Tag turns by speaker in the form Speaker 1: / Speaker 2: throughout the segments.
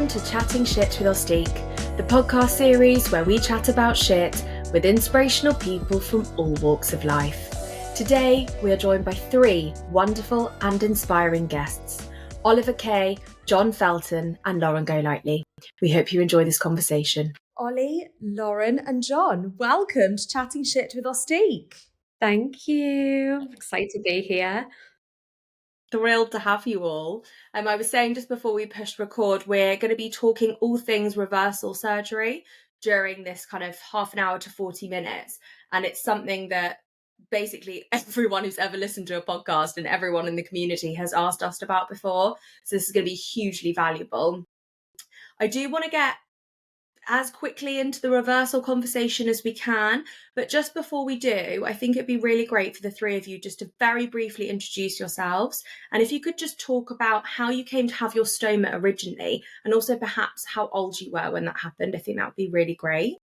Speaker 1: Welcome to Chatting Shit with Ostique, the podcast series where we chat about shit with inspirational people from all walks of life. Today, we are joined by three wonderful and inspiring guests, Oliver Kaye, John Felton and Lauren Golightly. We hope you enjoy this conversation. Ollie, Lauren and John, welcome to Chatting Shit with Ostique.
Speaker 2: Thank you. I'm excited to be here.
Speaker 1: Thrilled to have you all. I was saying just before we pushed record, we're going to be talking all things reversal surgery during this kind of half an hour to 40 minutes. And it's something that basically everyone who's ever listened to a podcast and everyone in the community has asked us about before. So this is going to be hugely valuable. I do want to get as quickly into the reversal conversation as we can. But just before we do, I think it'd be really great for the three of you just to very briefly introduce yourselves. And if you could just talk about how you came to have your stoma originally, and also perhaps how old you were when that happened. I think that would be really great.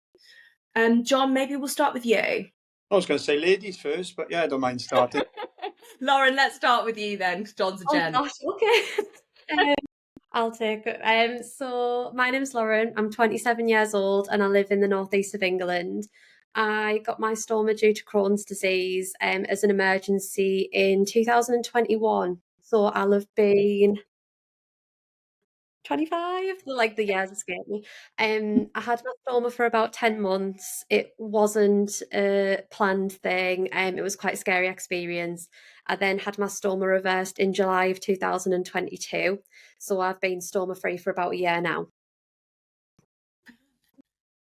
Speaker 1: John, maybe we'll start with you.
Speaker 3: I was going to say ladies first, but yeah, I don't mind starting.
Speaker 1: Lauren, let's start with you then, because John's a gent.
Speaker 2: Gosh, okay. I'll take it. So my name's Lauren. I'm 27 years old and I live in the northeast of England. I got my stoma due to Crohn's disease as an emergency in 2021. So I'll have been 25, like the years escape me. I had my stoma for about 10 months. It wasn't a planned thing. It was quite a scary experience. I then had my stoma reversed in July of 2022. So I've been stoma free for about a year now.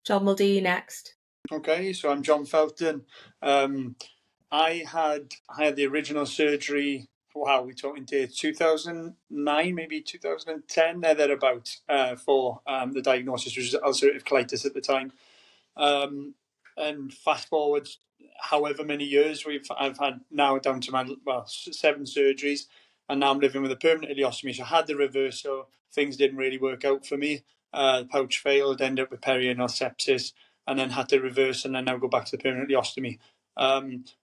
Speaker 1: John, we'll do you next.
Speaker 3: Okay, so I'm John Felton. I had the original surgery. Wow, we're talking to 2009, maybe 2010, thereabouts, for the diagnosis, which was ulcerative colitis at the time. And fast forward, however many years I've had now down to my 7 surgeries, and now I'm living with a permanent ileostomy. So I had the reversal. Things didn't really work out for me. The pouch failed, ended up with perianal sepsis, and then had to reverse and then now go back to the permanent ileostomy.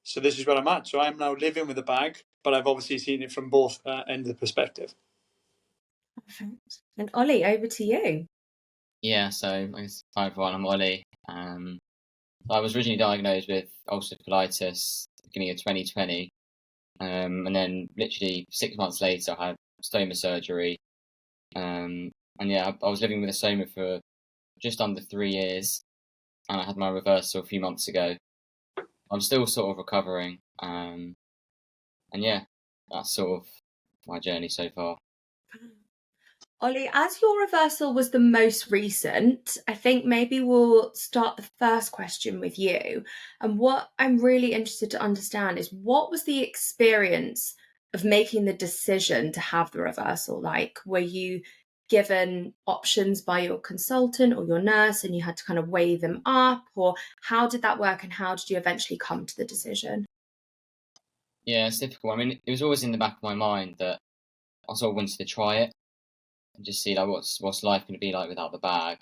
Speaker 3: So this is where I'm at. So I'm now living with a bag, but I've obviously seen it from both ends of the perspective.
Speaker 1: And Ollie, over to you.
Speaker 4: Yeah, so hi everyone, I'm Ollie. I was originally diagnosed with ulcerative colitis at the beginning of 2020, and then literally 6 months later I had stoma surgery. And yeah, I was living with a stoma for just under 3 years, and I had my reversal a few months ago. I'm still sort of recovering, and yeah, that's sort of my journey so far.
Speaker 1: Ollie, as your reversal was the most recent, I think maybe we'll start the first question with you. And what I'm really interested to understand is, what was the experience of making the decision to have the reversal like? Were you given options by your consultant or your nurse and you had to kind of weigh them up? Or how did that work and how did you eventually come to the decision?
Speaker 4: Yeah, it's difficult. I mean, it was always in the back of my mind that I sort of wanted to try it and just see like what's life going to be like without the bag.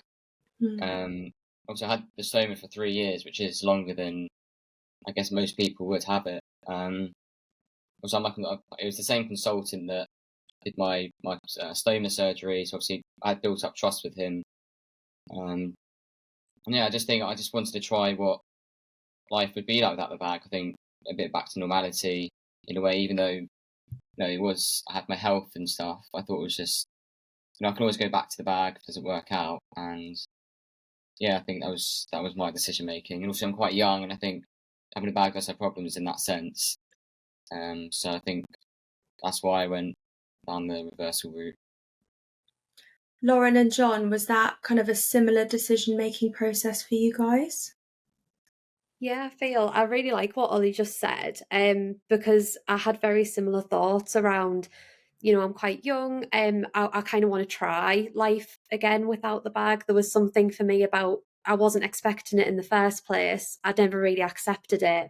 Speaker 4: Obviously, I had the stoma for 3 years, which is longer than I guess most people would have it. Also, it was the same consultant that did my stoma surgery, so obviously I had built up trust with him. And yeah, I just wanted to try what life would be like without the bag. I think a bit back to normality in a way, even though I had my health and stuff. I thought it was just, I can always go back to the bag if it doesn't work out. And yeah, I think that was my decision making. And also I'm quite young, and I think having a bag does have problems in that sense. So I think that's why I went down the reversal route.
Speaker 1: Lauren and John, was that kind of a similar decision making process for you guys?
Speaker 2: Yeah, I really like what Ollie just said, because I had very similar thoughts around, I'm quite young, I kind of want to try life again without the bag. There was something for me about, I wasn't expecting it in the first place. I'd never really accepted it,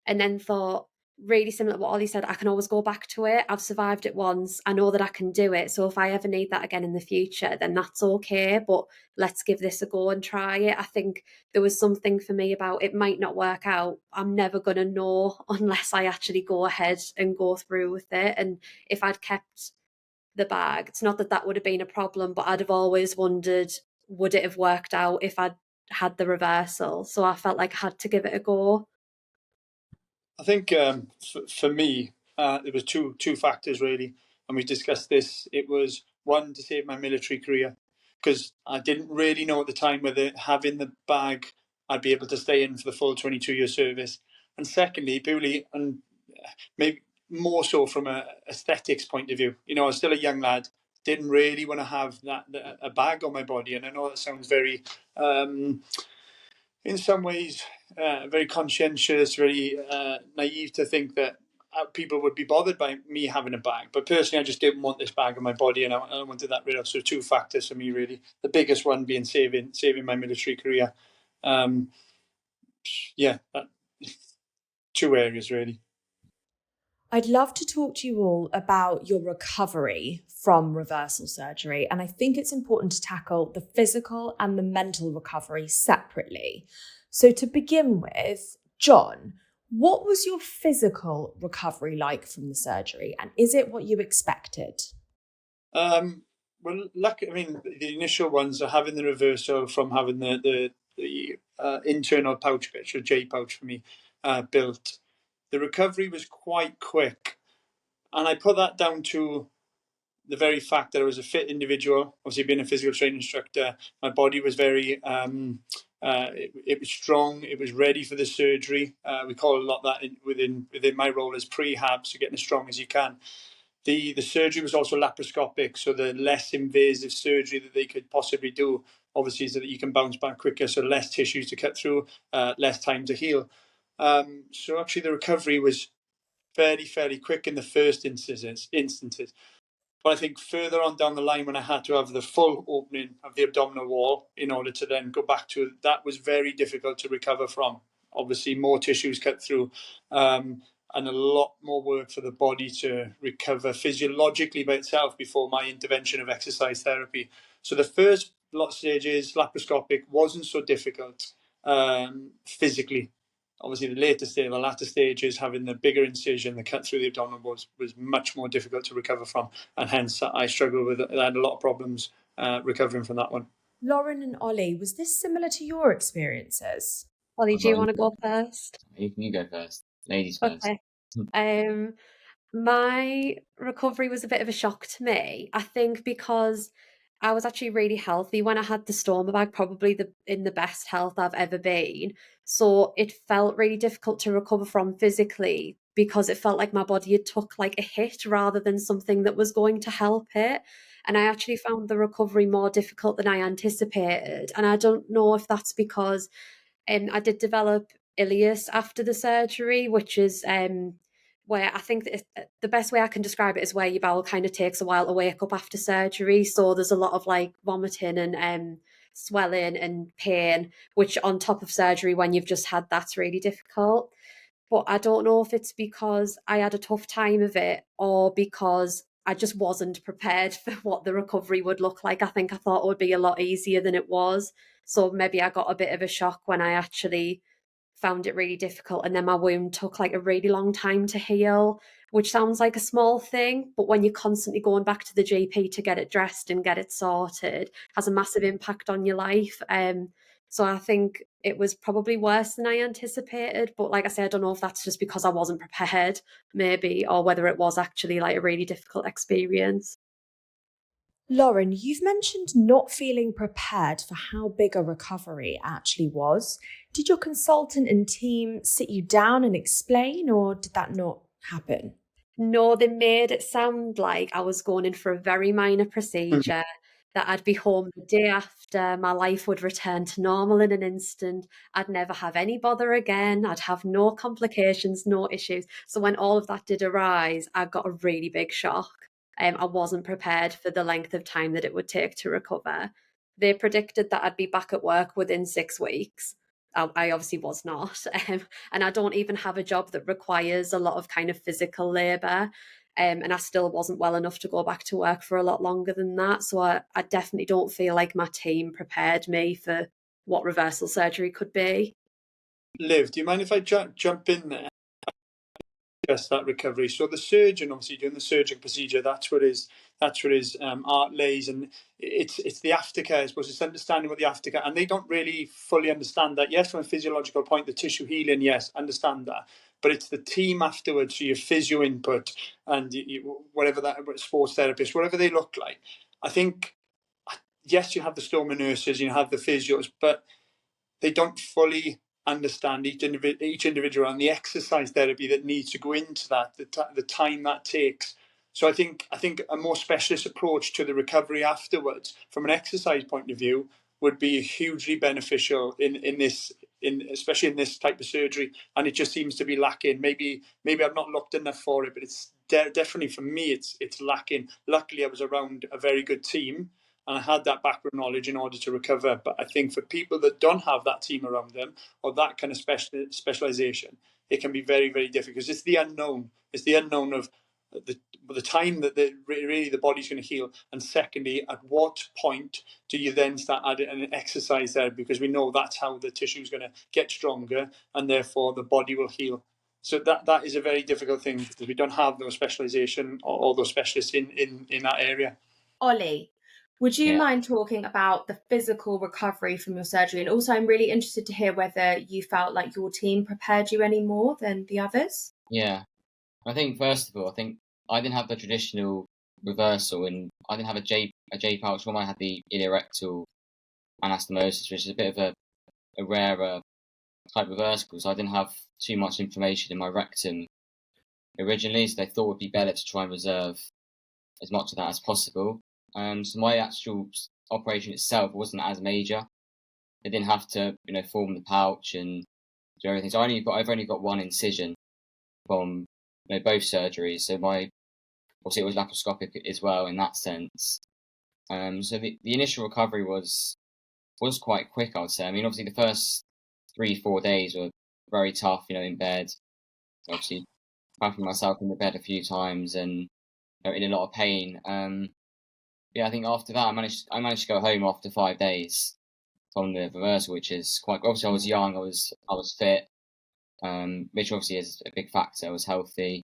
Speaker 2: and then thought, really similar to what Ollie said, I can always go back to it. I've survived it once. I know that I can do it. So if I ever need that again in the future, then that's okay. But let's give this a go and try it. I think there was something for me about, it might not work out. I'm never going to know unless I actually go ahead and go through with it. And if I'd kept the bag. It's not that that would have been a problem, but I'd have always wondered, would it have worked out if I'd had the reversal? So I felt like I had to give it a go.
Speaker 3: I think for me, there was two factors really, and we discussed this. It was one, to save my military career, because I didn't really know at the time whether having the bag I'd be able to stay in for the full 22-year service. And secondly, purely and maybe more so from a aesthetics point of view. You know, I was still a young lad, didn't really want to have a bag on my body, and I know that sounds very in some ways, very conscientious, very naive to think that people would be bothered by me having a bag. But personally, I just didn't want this bag on my body, and I wanted that rid of. So two factors for me, really. The biggest one being saving my military career. Yeah, two areas really.
Speaker 5: I'd love to talk to you all about your recovery from reversal surgery. And I think it's important to tackle the physical and the mental recovery separately. So to begin with, John, what was your physical recovery like from the surgery? And is it what you expected?
Speaker 3: Well, the initial ones are having the reversal from having the internal pouch bit, or J pouch for me, built. The recovery was quite quick, and I put that down to the very fact that I was a fit individual. Obviously, being a physical training instructor, my body was very, it was strong. It was ready for the surgery. We call a lot that within my role as prehab, so getting as strong as you can. The surgery was also laparoscopic, so the less invasive surgery that they could possibly do, obviously, so that you can bounce back quicker, so less tissues to cut through, less time to heal. So actually, the recovery was fairly quick in the first instances. But I think further on down the line, when I had to have the full opening of the abdominal wall in order to then go back to, that was very difficult to recover from. Obviously, more tissues cut through, and a lot more work for the body to recover physiologically by itself before my intervention of exercise therapy. So the first lot of stages, laparoscopic, wasn't so difficult physically. Obviously, the latter stages, having the bigger incision, the cut through the abdominal was much more difficult to recover from, and hence I struggled with it. I had a lot of problems recovering from that one.
Speaker 5: Lauren and Ollie, was this similar to your experiences?
Speaker 2: Ollie, do you want to go first?
Speaker 4: You can go first. Ladies first.
Speaker 2: Okay. My recovery was a bit of a shock to me. I think because I was actually really healthy when I had the stoma bag, probably in the best health I've ever been. So it felt really difficult to recover from physically because it felt like my body had took like a hit rather than something that was going to help it. And I actually found the recovery more difficult than I anticipated. And I don't know if that's because I did develop ileus after the surgery, which is where I think the best way I can describe it is where your bowel kind of takes a while to wake up after surgery. So there's a lot of like vomiting and swelling and pain, which on top of surgery, when you've just had, that's really difficult. But I don't know if it's because I had a tough time of it or because I just wasn't prepared for what the recovery would look like. I think I thought it would be a lot easier than it was. So maybe I got a bit of a shock when I actually found it really difficult. And then my wound took like a really long time to heal, which sounds like a small thing. But when you're constantly going back to the GP to get it dressed and get it sorted, has a massive impact on your life. So I think it was probably worse than I anticipated. But like I said, I don't know if that's just because I wasn't prepared, maybe, or whether it was actually like a really difficult experience.
Speaker 5: Lauren, you've mentioned not feeling prepared for how big a recovery actually was. Did your consultant and team sit you down and explain, or did that not happen?
Speaker 2: No, they made it sound like I was going in for a very minor procedure, that I'd be home the day after, my life would return to normal in an instant, I'd never have any bother again, I'd have no complications, no issues. So when all of that did arise, I got a really big shock. I wasn't prepared for the length of time that it would take to recover. They predicted that I'd be back at work within 6 weeks. I obviously was not. And I don't even have a job that requires a lot of kind of physical labour. And I still wasn't well enough to go back to work for a lot longer than that. So I definitely don't feel like my team prepared me for what reversal surgery could be.
Speaker 3: Liv, do you mind if I jump in there? just that recovery. So the surgeon, obviously doing the surgical procedure, that's where his art lays, and it's the aftercare. I suppose it's understanding what the aftercare, and they don't really fully understand that. Yes, from a physiological point, the tissue healing, yes, understand that, but it's the team afterwards. So your physio input and whatever that sports therapist, whatever they look like. I think yes, you have the stoma nurses, you have the physios, but they don't fully understand each individual and the exercise therapy that needs to go into that, the time that takes. So I think a more specialist approach to the recovery afterwards, from an exercise point of view, would be hugely beneficial in this, especially in this type of surgery. And it just seems to be lacking. Maybe I've not looked enough for it, but it's definitely for me it's lacking. Luckily, I was around a very good team, and I had that background knowledge in order to recover. But I think for people that don't have that team around them or that kind of specialization, it can be very, very difficult because it's the unknown. It's the unknown of the time that really the body's going to heal. And secondly, at what point do you then start adding an exercise there? Because we know that's how the tissue is going to get stronger and therefore the body will heal. So that is a very difficult thing because we don't have those specialization or those specialists in that area.
Speaker 1: Ollie, would you
Speaker 4: Yeah.
Speaker 1: mind talking about the physical recovery from your surgery? And also, I'm really interested to hear whether you felt like your team prepared you any more than the others.
Speaker 4: Yeah. I think, first of all, I didn't have the traditional reversal, and I didn't have a J pouch form. I had the ileorectal anastomosis, which is a bit of a rarer type reversal, so I didn't have too much inflammation in my rectum originally, so they thought it would be better to try and reserve as much of that as possible. So my actual operation itself wasn't as major. They didn't have to, form the pouch and do everything. So I've only got one incision from both surgeries. So obviously it was laparoscopic as well in that sense. So the initial recovery was quite quick, I would say. I mean, obviously the first 3-4 days were very tough, in bed. Obviously, cracking myself in the bed a few times and in a lot of pain. Yeah, I think after that I managed to go home after 5 days from the reversal, which is quite. Obviously, I was young, I was fit, which obviously is a big factor. I was healthy.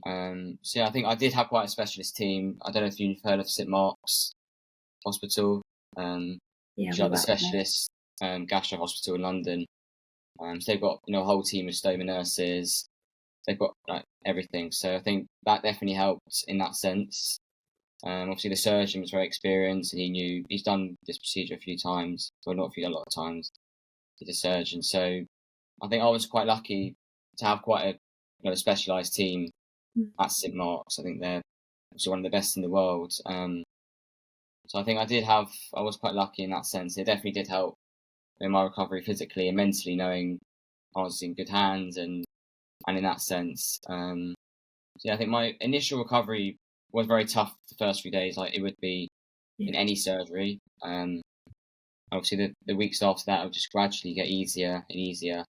Speaker 4: So yeah, I think I did have quite a specialist team. I don't know if you've heard of St Mark's Hospital. Which are the specialist gastro hospital in London. So they've got a whole team of stoma nurses. They've got everything. So I think that definitely helped in that sense. Obviously the surgeon was very experienced and he's done this procedure a few times. Well, not a lot of times. He's a surgeon. So I think I was quite lucky to have quite a specialised team at St Mark's. I think they're also one of the best in the world. So I think I was quite lucky in that sense. It definitely did help in my recovery physically and mentally, knowing I was in good hands and in that sense. So yeah, I think my initial recovery was very tough the first few days, like it would be in any surgery. Obviously the weeks after that would just gradually get easier and easier.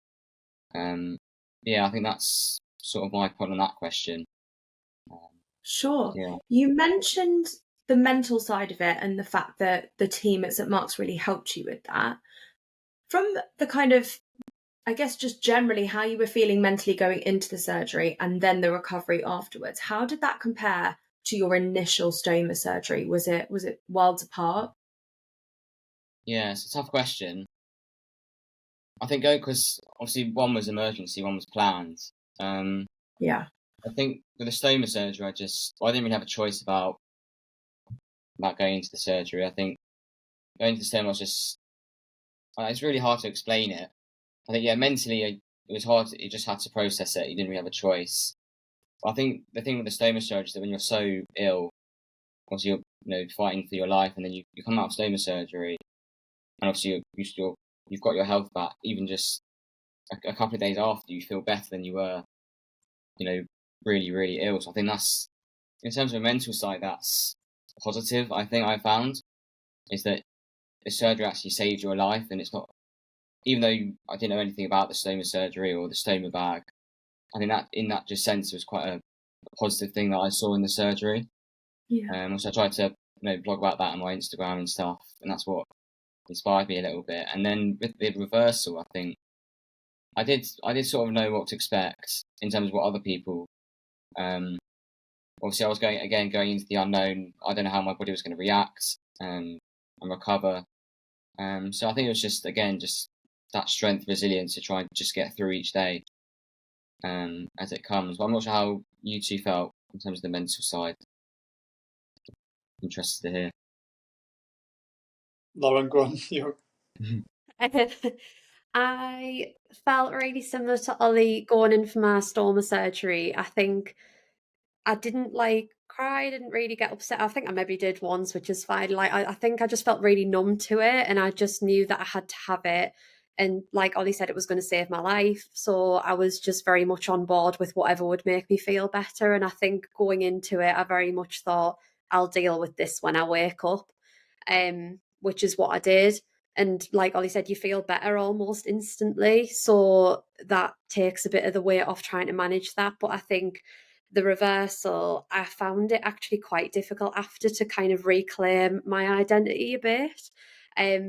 Speaker 4: Yeah, I think that's sort of my point on that question.
Speaker 1: Sure.
Speaker 4: Yeah.
Speaker 1: You mentioned the mental side of it and the fact that the team at St Mark's really helped you with that. From the kind of, I guess, just generally how you were feeling mentally going into the surgery and then the recovery afterwards, how did that compare to your initial stoma surgery? Was it worlds apart?
Speaker 4: Yeah, it's a tough question. I think because obviously one was emergency, one was planned.
Speaker 1: Yeah.
Speaker 4: I think with the stoma surgery, I didn't really have a choice about going into the surgery. I think going to the stoma was just, it's really hard to explain it. I think, yeah, mentally it was hard. You just had to process it. You didn't really have a choice. But I think the thing with the stoma surgery is that when you're so ill, obviously you're fighting for your life, and then you come out of stoma surgery, and obviously you've got your health back. Even just a couple of days after, you feel better than you were, really, really ill. So I think that's, in terms of the mental side, that's positive. I think I found is that the surgery actually saved your life, and it's not. Even though I didn't know anything about the stoma surgery or the stoma bag, I think that in that just sense was quite a positive thing that I saw in the surgery.
Speaker 1: Yeah.
Speaker 4: So I tried to blog about that on my Instagram and stuff, and that's what inspired me a little bit. And then with the reversal, I think I did sort of know what to expect in terms of what other people. Obviously, I was going into the unknown. I don't know how my body was going to react and recover. So I think it was just that strength, resilience to try and just get through each day as it comes. But I'm not sure how you two felt in terms of the mental side. Interested to hear.
Speaker 3: Lauren, go on.
Speaker 2: I felt really similar to Ollie going in for my stoma surgery. I think I didn't cry, I didn't really get upset. I think I maybe did once, which is fine. I think I just felt really numb to it, and I just knew that I had to have it. And like Ollie said, it was going to save my life. So I was just very much on board with whatever would make me feel better. And I think going into it, I very much thought I'll deal with this when I wake up, which is what I did. And like Ollie said, you feel better almost instantly. So that takes a bit of the weight off trying to manage that. But I think the reversal, I found it actually quite difficult after to kind of reclaim my identity a bit,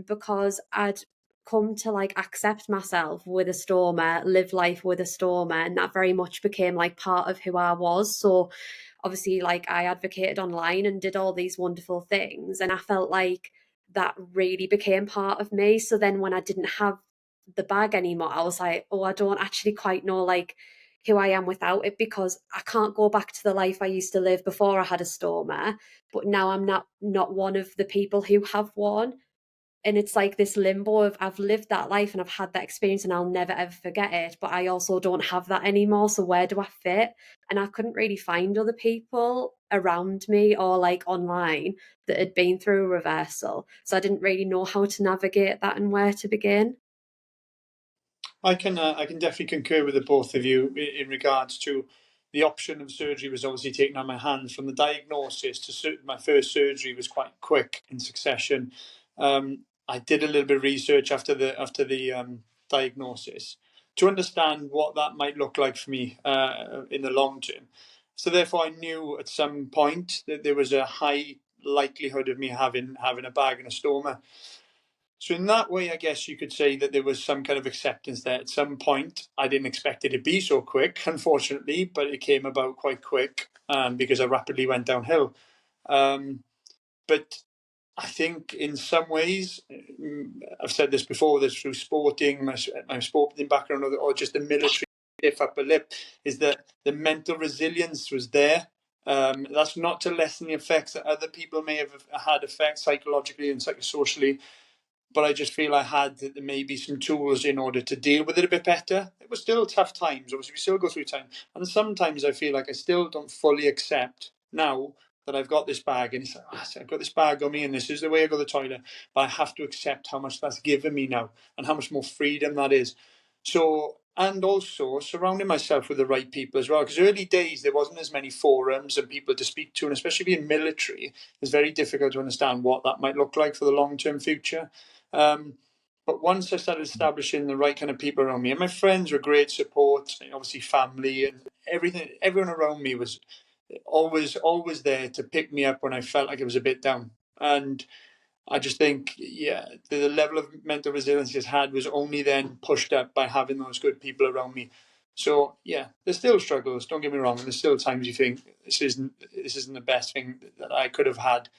Speaker 2: because I'd come to accept myself with a stoma, live life with a stoma, and that very much became part of who I was. So obviously I advocated online and did all these wonderful things, and I felt like that really became part of me. So then when I didn't have the bag anymore, I was like, oh, I don't actually quite know who I am without it, because I can't go back to the life I used to live before I had a stoma, but now I'm not one of the people who have one. And it's like this limbo of I've lived that life and I've had that experience and I'll never ever forget it, but I also don't have that anymore. So where do I fit? And I couldn't really find other people around me or online that had been through a reversal. So I didn't really know how to navigate that and where to begin.
Speaker 3: I can definitely concur with the both of you in regards to the option of surgery was obviously taken on my hands. From the diagnosis to my first surgery was quite quick in succession. I did a little bit of research after the diagnosis to understand what that might look like for me in the long term. So therefore, I knew at some point that there was a high likelihood of me having a bag and a stoma. So in that way, I guess you could say that there was some kind of acceptance there. At some point, I didn't expect it to be so quick, unfortunately, but it came about quite quick because I rapidly went downhill. But I think in some ways, I've said this before, whether it's through sporting, my sporting background, or just the military stiff upper lip, is that the mental resilience was there. That's not to lessen the effects that other people may have had effects psychologically and psychosocially, but I just feel I had maybe some tools in order to deal with it a bit better. It was still tough times. Obviously, we still go through time. And sometimes I feel like I still don't fully accept now that I've got this bag. And it's like, I've got this bag on me and this is the way I go to the toilet. But I have to accept how much that's given me now and how much more freedom that is. So, and also surrounding myself with the right people as well. Because early days, there wasn't as many forums and people to speak to. And especially being military, it's very difficult to understand what that might look like for the long-term future. But once I started establishing the right kind of people around me, and my friends were great support, obviously family and everything, everyone around me was always there to pick me up when I felt like it was a bit down. And I just think, yeah, the level of mental resilience I had was only then pushed up by having those good people around me. So yeah, there's still struggles. Don't get me wrong. There's still times you think this isn't the best thing that I could have had.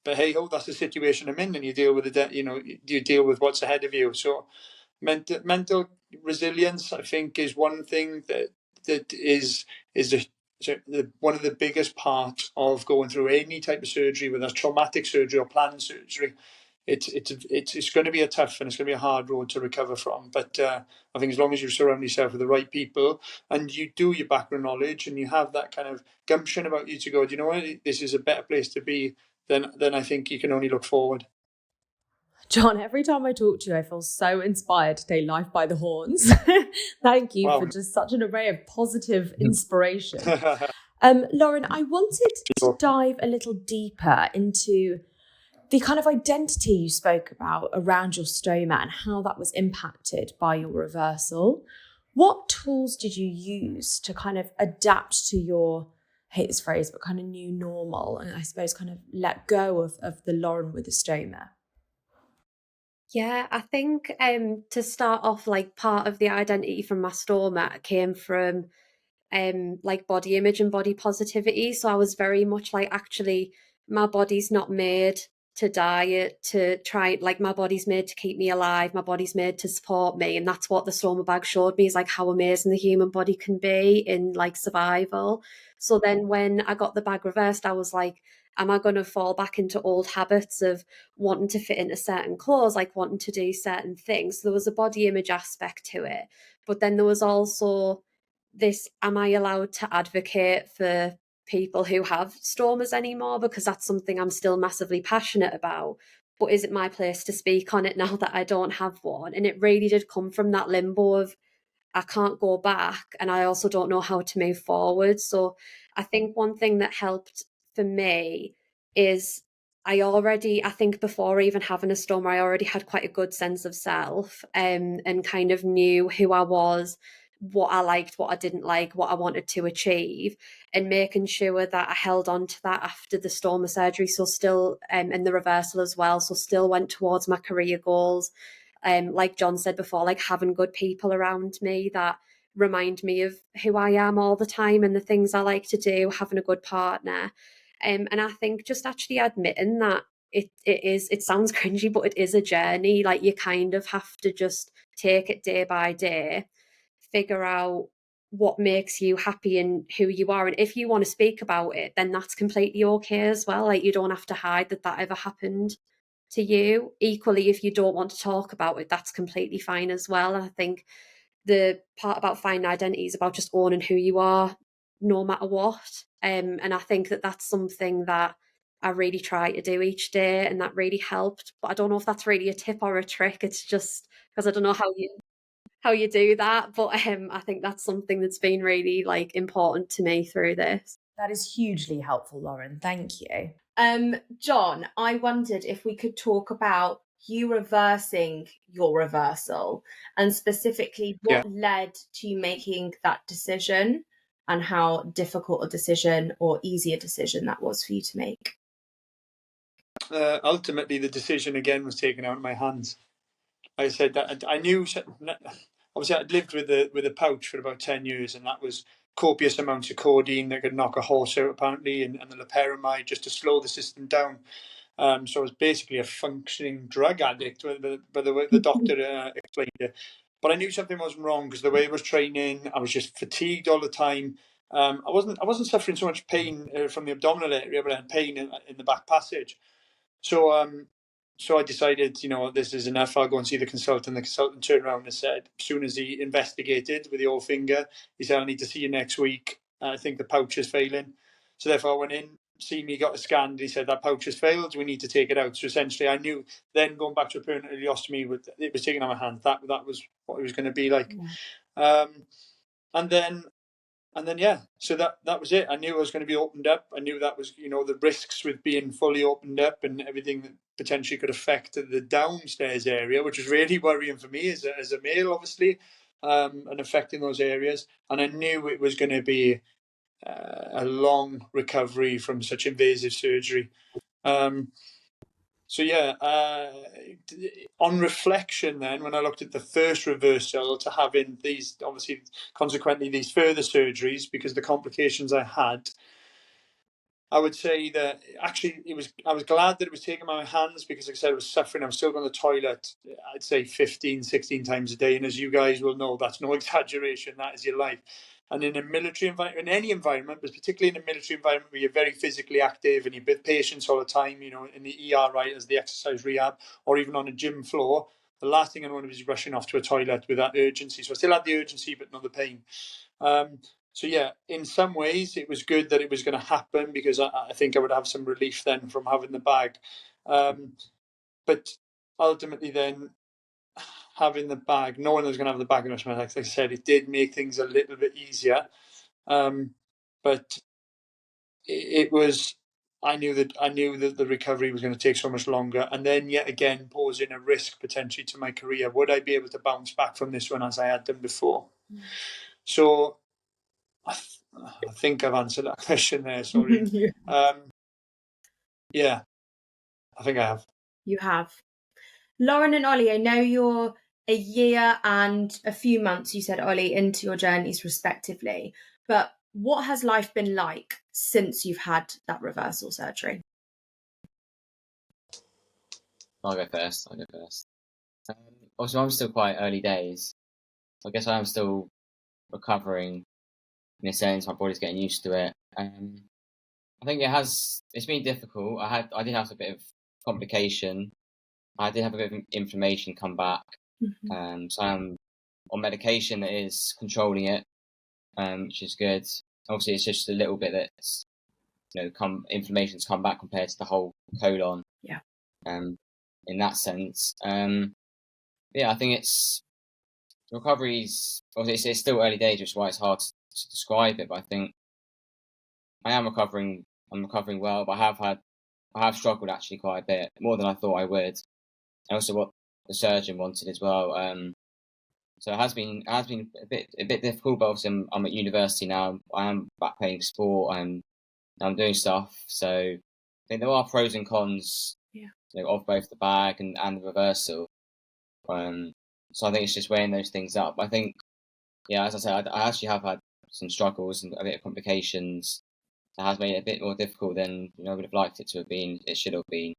Speaker 3: But hey ho, that's the situation I'm in, and you deal with you deal with what's ahead of you. So mental resilience, I think, is one thing that is one of the biggest parts of going through any type of surgery, whether that's traumatic surgery or planned surgery. It's going to be a tough and it's going to be a hard road to recover from. But I think as long as you surround yourself with the right people and you do your background knowledge and you have that kind of gumption about you to go, do you know what, this is a better place to be, then I think you can only look forward.
Speaker 5: John, every time I talk to you, I feel so inspired to take life by the horns. Thank you for just such an array of positive inspiration. Lauren, I wanted to dive a little deeper into the kind of identity you spoke about around your stoma and how that was impacted by your reversal. What tools did you use to kind of adapt to your, I hate this phrase, but kind of new normal, and I suppose kind of let go of the Lauren with the stoma?
Speaker 2: Yeah, I think to start off, like part of the identity from my stoma came from like body image and body positivity. So I was very much like, actually, my body's not made to diet, to try, like my body's made to keep me alive, my body's made to support me. And that's what the stoma bag showed me, is like how amazing the human body can be in like survival. So then when I got the bag reversed, I was like, am I going to fall back into old habits of wanting to fit into certain clothes, like wanting to do certain things? So there was a body image aspect to it. But then there was also this, am I allowed to advocate for people who have stomas anymore? Because that's something I'm still massively passionate about. But is it my place to speak on it now that I don't have one? And it really did come from that limbo of, I can't go back and I also don't know how to move forward. So I think one thing that helped for me is I think before even having a stoma, I already had quite a good sense of self, and kind of knew who I was, what I liked, what I didn't like, what I wanted to achieve, and making sure that I held on to that after the stoma surgery. So still, and the reversal as well. So still went towards my career goals, like John said before, like having good people around me that remind me of who I am all the time and the things I like to do, having a good partner. And I think just actually admitting that it sounds cringy, but it is a journey. Like you kind of have to just take it day by day, figure out what makes you happy and who you are. And if you want to speak about it, then that's completely okay as well. Like you don't have to hide that that ever happened to you. Equally, if you don't want to talk about it, that's completely fine as well. And I think the part about finding identity is about just owning who you are no matter what. And I think that that's something that I really try to do each day, and that really helped. But I don't know if that's really a tip or a trick. It's just because I don't know how you do that. But I think that's something that's been really like important to me through this.
Speaker 5: That is hugely helpful, Lauren. Thank you.
Speaker 1: John, I wondered if we could talk about you reversing your reversal, and specifically
Speaker 3: Yeah.
Speaker 1: what led to you making that decision and how difficult a decision or easy a decision that was for you to make.
Speaker 3: Ultimately, the decision again was taken out of my hands. I said that I knew. Obviously, I'd lived with a pouch for about 10 years, and that was copious amounts of codeine that could knock a horse out, apparently, and the loperamide just to slow the system down. So I was basically a functioning drug addict, by the way the doctor explained it. But I knew something wasn't wrong because the way I was training, I was just fatigued all the time. I wasn't suffering so much pain from the abdominal area, but I had pain in the back passage. So I decided, this is enough. I'll go and see the consultant. The consultant turned around and said, as soon as he investigated with the old finger, he said, I need to see you next week. I think the pouch is failing. So therefore I went in, see me, got a scan, and he said, that pouch has failed, we need to take it out. So essentially I knew then going back to a permanent ileostomy, it was taken out of my hand. That was what it was going to be like. And then yeah, so that was it. I knew I was going to be opened up. I knew that was the risks with being fully opened up and everything that potentially could affect the downstairs area, which was really worrying for me as a male, obviously, and affecting those areas. And I knew it was going to be a long recovery from such invasive surgery. So yeah, on reflection then, when I looked at the first reversal to having these, obviously, consequently, these further surgeries, because the complications I had, I would say that actually I was glad that it was taken by my hands because, like I said, I was suffering. I was still going to the toilet, I'd say 15, 16 times a day. And as you guys will know, that's no exaggeration. That is your life. And in a military environment, in any environment, but particularly in a military environment where you're very physically active and you're with patients all the time, in the ER, right, as the exercise rehab, or even on a gym floor, the last thing I wanted was rushing off to a toilet with that urgency. So I still had the urgency, but not the pain. So yeah, in some ways it was good that it was going to happen because I think I would have some relief then from having the bag. But ultimately then having the bag, knowing I was going to have the bag in my life, like I said, it did make things a little bit easier. But it was, I knew that the recovery was going to take so much longer, and then yet again posing a risk potentially to my career. Would I be able to bounce back from this one as I had done before? So I think I've answered that question there. Sorry. Yeah, I think I have.
Speaker 1: You have. Lauren and Ollie, I know you're a year and a few months, you said, Ollie, into your journeys respectively, but what has life been like since you've had that reversal surgery?
Speaker 4: I'll go first. Also, I'm still quite early days. I guess I am still recovering in a sense. My body's getting used to it. I think it's been difficult. I did have a bit of complication. I did have a bit of inflammation come back. So I'm on medication that is controlling it, which is good. Obviously, it's just a little bit that's, inflammation's come back compared to the whole colon.
Speaker 1: Yeah.
Speaker 4: In that sense. Yeah, I think recovery's, obviously it's still early days, which is why it's hard to describe it, but I think I am recovering. I'm recovering well, but I have struggled actually quite a bit, more than I thought I would. And also what the surgeon wanted as well. So it has been a bit difficult, but obviously I'm at university now. I am back playing sport and I'm doing stuff. So I think there are pros and cons, of both the bag and the reversal. So I think it's just weighing those things up. I think, as I said, I actually have had some struggles and a bit of complications. That has made it a bit more difficult than I would have liked it to have been. It should have been.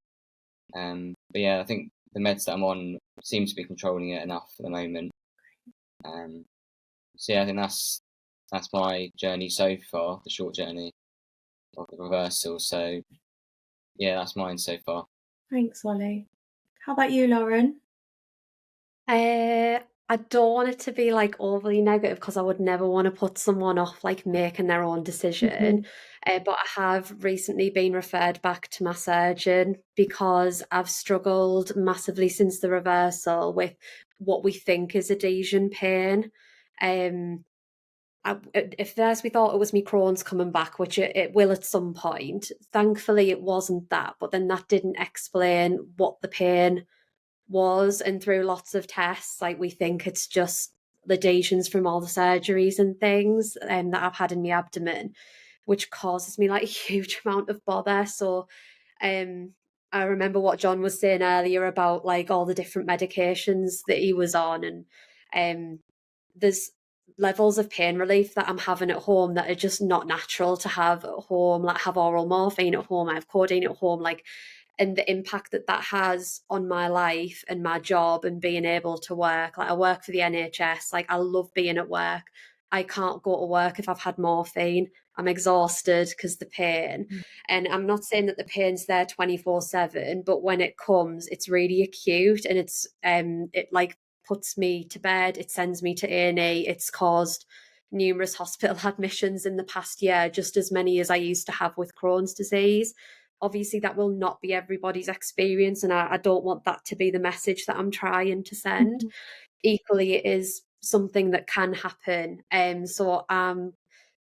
Speaker 4: But yeah, I think the meds that I'm on seem to be controlling it enough at the moment. So yeah, I think that's my journey so far, the short journey of the reversal. So yeah, that's mine so far.
Speaker 1: Thanks, Ollie. How about you, Lauren?
Speaker 2: I don't want it to be like overly negative because I would never want to put someone off like making their own decision. But I have recently been referred back to my surgeon because I've struggled massively since the reversal with what we think is adhesion pain. If first we thought it was me Crohn's coming back, which it will at some point. Thankfully, it wasn't that, but then that didn't explain what the pain was, and through lots of tests, like we think it's just adhesions from all the surgeries and things that I've had in my abdomen, which causes me like a huge amount of bother. So I remember what John was saying earlier about like all the different medications that he was on, and there's levels of pain relief that I'm having at home that are just not natural to have at home. Like I have oral morphine at home, I have codeine at home, and the impact that has on my life and my job and being able to work. Like I work for the NHS, like I love being at work. I can't go to work if I've had morphine. I'm exhausted because the pain. And I'm not saying that the pain's there 24/7, but when it comes, it's really acute, and it like puts me to bed, it sends me to A&E. It's caused numerous hospital admissions in the past year, just as many as I used to have with Crohn's disease. Obviously, that will not be everybody's experience, and I don't want that to be the message that I'm trying to send. Equally, it is something that can happen. So I'm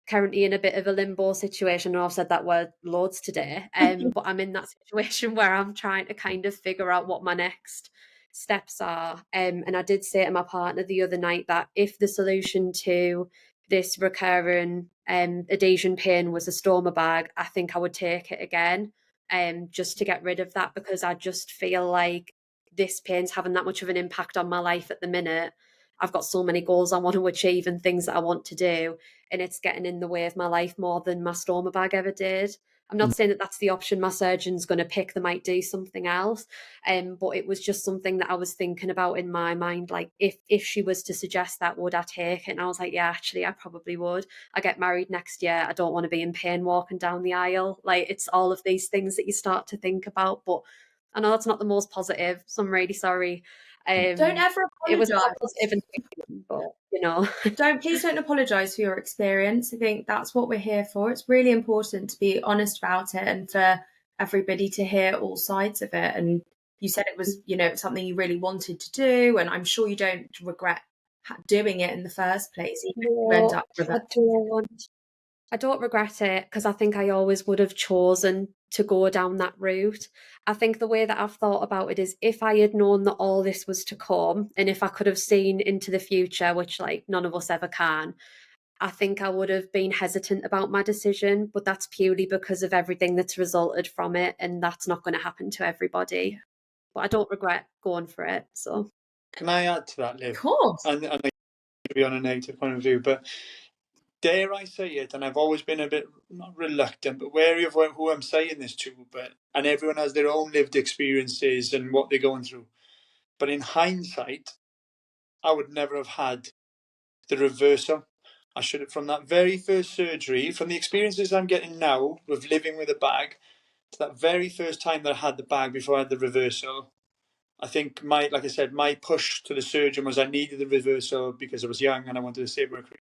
Speaker 2: currently in a bit of a limbo situation. I've said that word loads today, but I'm in that situation where I'm trying to kind of figure out what my next steps are. And I did say to my partner the other night that if the solution to this recurring adhesion pain was a stoma bag, I think I would take it again, just to get rid of that, because I just feel like this pain's having that much of an impact on my life at the minute. I've got so many goals I want to achieve and things that I want to do, and it's getting in the way of my life more than my stoma bag ever did. I'm not saying that that's the option my surgeon's going to pick. They might do something else. But it was just something that I was thinking about in my mind. Like if she was to suggest that, would I take it? And I was like, yeah, actually, I probably would. I get married next year. I don't want to be in pain walking down the aisle. Like it's all of these things that you start to think about. But I know that's not the most positive, so I'm really sorry.
Speaker 1: Don't ever
Speaker 2: It was
Speaker 1: apologise.
Speaker 2: positive but
Speaker 1: Please don't apologise for your experience. I think that's what we're here for. It's really important to be honest about it and for everybody to hear all sides of it. And you said it was, something you really wanted to do, and I'm sure you don't regret doing it in the first place.
Speaker 2: I don't regret it, because I think I always would have chosen to go down that route. I think the way that I've thought about it is, if I had known that all this was to come, and if I could have seen into the future, which like none of us ever can, I think I would have been hesitant about my decision, but that's purely because of everything that's resulted from it, and that's not going to happen to everybody. but I don't regret going for it. So
Speaker 3: Can I add to that, Liv?
Speaker 1: Of course.
Speaker 3: And I to be on a negative point of view, but dare I say it, and I've always been a bit, not reluctant, but wary of who I'm saying this to, and everyone has their own lived experiences and what they're going through. But in hindsight, I would never have had the reversal. I should have, from that very first surgery, from the experiences I'm getting now with living with a bag, to that very first time that I had the bag before I had the reversal, I think like I said, my push to the surgeon was I needed the reversal because I was young and I wanted to save my career.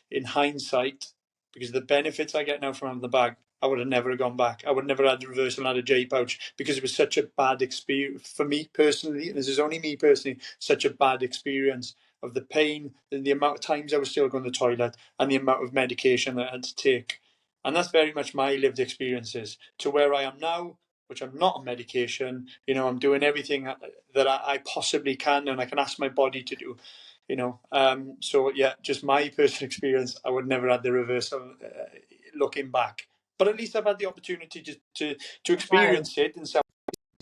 Speaker 3: In hindsight, because of the benefits I get now from having the bag, I would have never gone back. I would never had the reversal and had a J pouch because it was such a bad experience for me personally. And this is only me personally, such a bad experience of the pain and the amount of times I was still going to the toilet and the amount of medication that I had to take. And that's very much my lived experiences to where I am now, which I'm not on medication. I'm doing everything that I possibly can and I can ask my body to do. So yeah, just my personal experience, I would never have the reversal looking back. But at least I've had the opportunity to experience it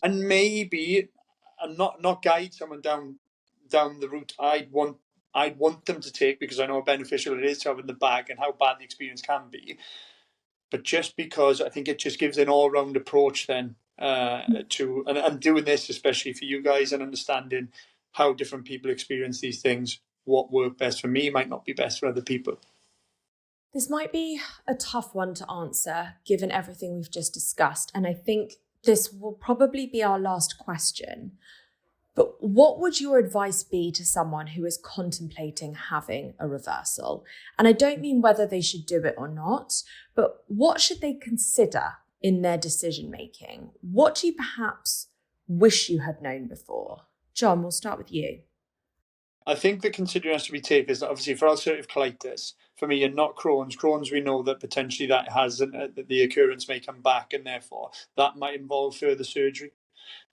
Speaker 3: and maybe and not guide someone down the route I'd want them to take, because I know how beneficial it is to having the bag and how bad the experience can be. But just because I think it just gives an all-round approach then to and doing this, especially for you guys, and understanding how different people experience these things. What worked best for me might not be best for other people.
Speaker 5: This might be a tough one to answer given everything we've just discussed, and I think this will probably be our last question. But what would your advice be to someone who is contemplating having a reversal? And I don't mean whether they should do it or not, but what should they consider in their decision making? What do you perhaps wish you had known before? John, we'll start with you.
Speaker 3: I think the consideration has to be taken is that obviously for ulcerative colitis, for me, and not Crohn's. Crohn's, we know that potentially that has the occurrence may come back, and therefore that might involve further surgery.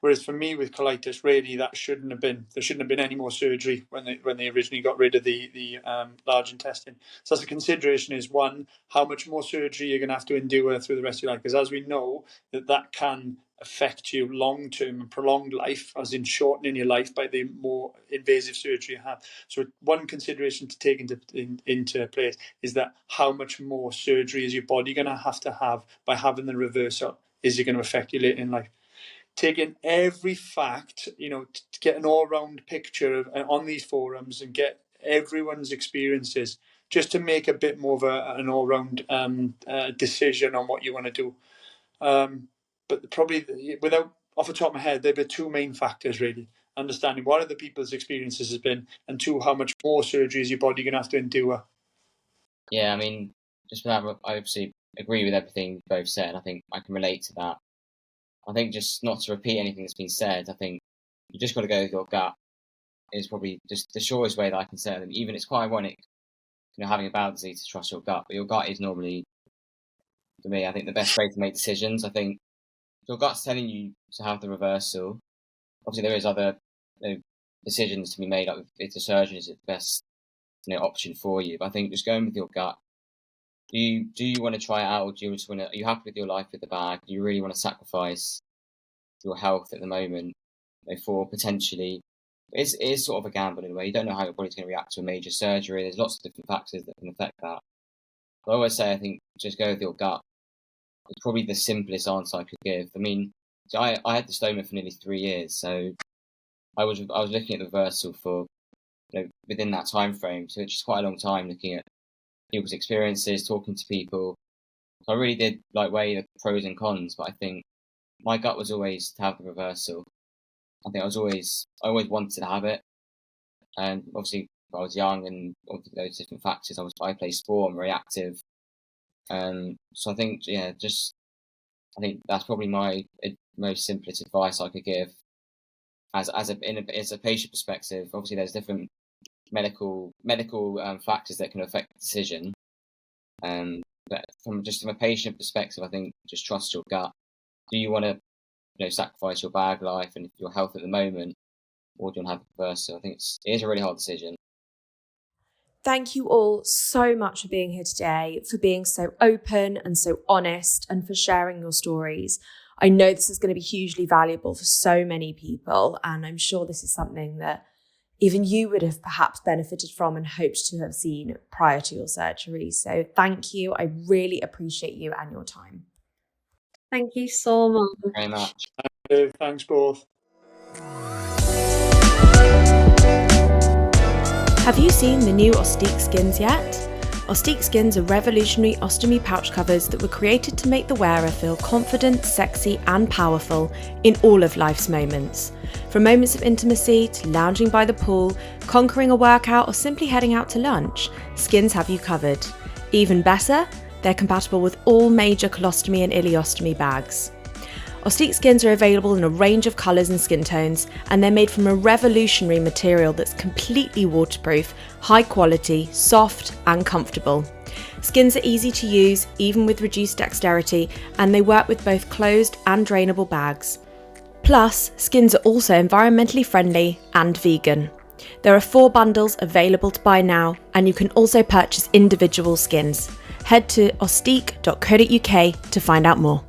Speaker 3: Whereas for me with colitis, really, there shouldn't have been any more surgery when they originally got rid of the large intestine. So that's a consideration: is one, how much more surgery you're going to have to endure through the rest of your life, because as we know that can affect you long term and prolonged life, as in shortening your life by the more invasive surgery you have. So one consideration to take into place is that how much more surgery is your body going to have by having the reversal? Is it going to affect you later in life? Taking every fact, to get an all-round picture on these forums and get everyone's experiences, just to make a bit more of an all-round decision on what you want to do. But probably, without off the top of my head, there are two main factors really: understanding what other people's experiences has been, and two, how much more surgery is your body going to have to endure.
Speaker 4: Yeah, I mean, just for that, I obviously agree with everything you both said. I think I can relate to that. I think just not to repeat anything that's been said, I think you just got to go with your gut is probably just the shortest way that I can say it. Even it's quite ironic, having a bowel disease, to trust your gut, but your gut is normally, for me, I think the best way to make decisions. I think if your gut's telling you to have the reversal, obviously there is other decisions to be made, like if the surgeon is the best option for you. But I think just going with your gut. Do you want to try it out, or do you just want to? Are you happy with your life with the bag? Do you really want to sacrifice your health at the moment for potentially? It is sort of a gamble in a way. You don't know how your body's going to react to a major surgery. There's lots of different factors that can affect that. But I always say, I think just go with your gut. It's probably the simplest answer I could give. I mean, I had the stoma for nearly 3 years, so I was looking at the reversal for within that time frame. So it's just quite a long time looking at people's experiences, talking to people. So I really did weigh the pros and cons, but I think my gut was always to have the reversal. I think I always wanted to have it, and obviously I was young and all those different factors. I play sport, I'm very active, so I think I think that's probably my most simplest advice I could give. As a patient perspective, obviously there's different medical factors that can affect the decision. But from a patient perspective, I think just trust your gut. Do you want to sacrifice your bag life and your health at the moment, or do you want to have the reverse? So I think it is a really hard decision.
Speaker 5: Thank you all so much for being here today, for being so open and so honest, and for sharing your stories. I know this is going to be hugely valuable for so many people, and I'm sure this is something that even you would have perhaps benefited from and hoped to have seen prior to your surgery. So thank you. I really appreciate you and your time.
Speaker 2: Thank you so much.
Speaker 4: Very much.
Speaker 3: Thanks both.
Speaker 5: Have you seen the new Ostique skins yet? Ostique skins are revolutionary ostomy pouch covers that were created to make the wearer feel confident, sexy and powerful in all of life's moments. From moments of intimacy to lounging by the pool, conquering a workout or simply heading out to lunch, skins have you covered. Even better, they're compatible with all major colostomy and ileostomy bags. Ostique skins are available in a range of colours and skin tones, and they're made from a revolutionary material that's completely waterproof, high quality, soft and comfortable. Skins are easy to use, even with reduced dexterity, and they work with both closed and drainable bags. Plus, skins are also environmentally friendly and vegan. There are 4 bundles available to buy now, and you can also purchase individual skins. Head to ostique.co.uk to find out more.